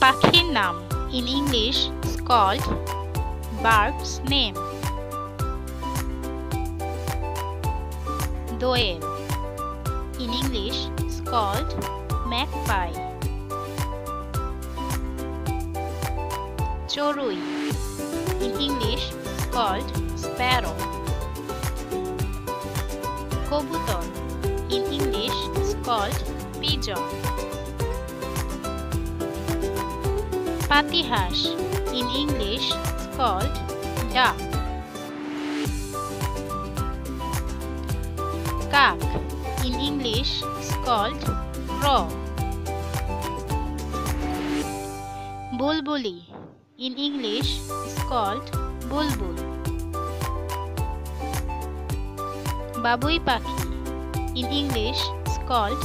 পাখির নাম in English is called bird's name. Doyel in English is called magpie. চড়ুই in English is called sparrow. কবুতর in English is called pigeon. পাতিহাঁস in English is called duck. কাক in English is called crow. বুলবুলি in English is called bulbul. বাবুই পাখি in English is called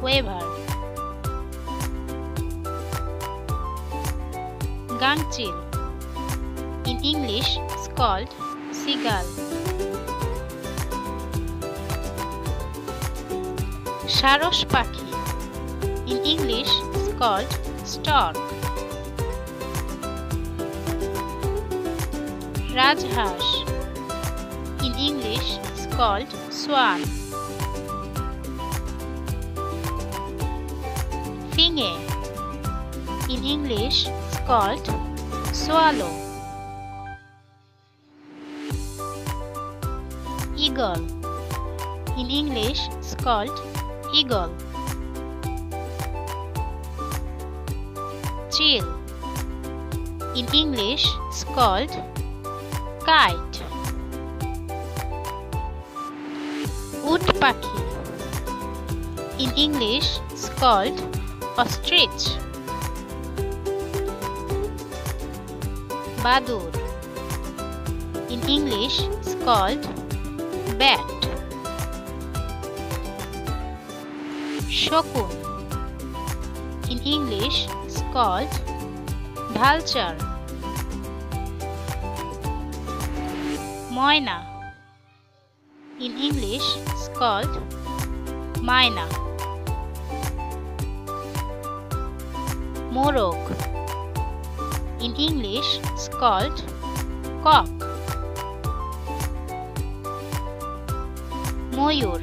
weaver. Gangchil in English is called seagull. সারস পাখি in English is called stork. রাজহাঁস in English is called swan. ফিঙে in English is called swallow. Eagle in English is called eagle. Chill in English is called kite. উট পাখি in English is called ostrich. বাদুড় in English is called bat. শকুন in English is called vulture. Moyna in English is called myna. মোরগ in English is called cock. Mayur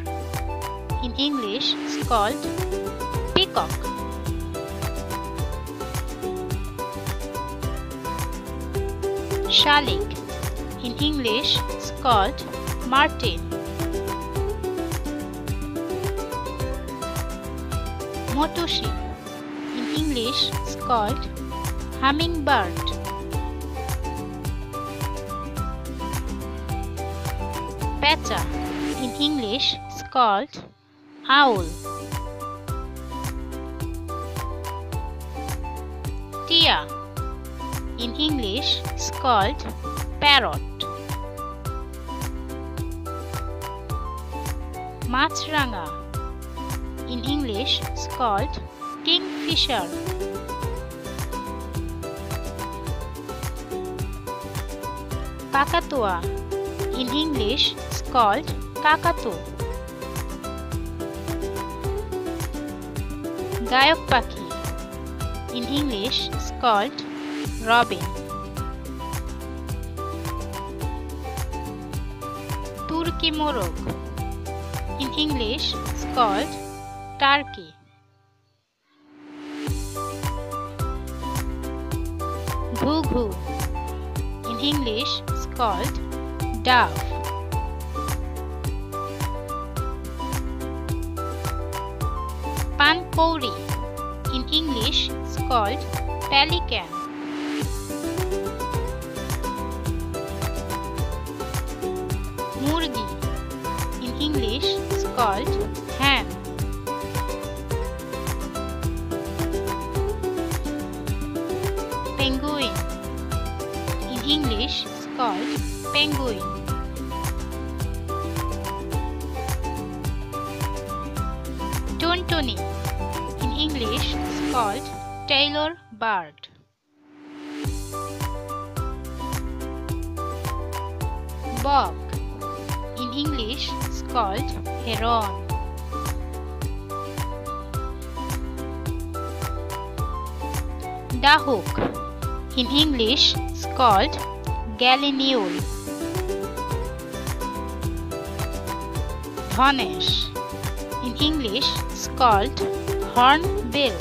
in English is called peacock. শালিক in English is called martin. মটুসি in English is called hummingbird. পেঁচা in English is called owl. টিয়া in English is called parrot. Maasranga in English is called kingfisher. কাকাতুয়া in English is called kakatu. গায়ক পাখি in English is called robin. তুর্কি মোরগ in English is called turkey. ঘুঘু in English is called dove. পানকৌড়ি in English is called pelican. মুরগি in English is called hen. Penguin in English is called penguin. Tuntuni in English is called tailor bird. Bog in English is called heron. Dahuk. In English, is called gallinule. Dhanesh. In English, is called hornbill.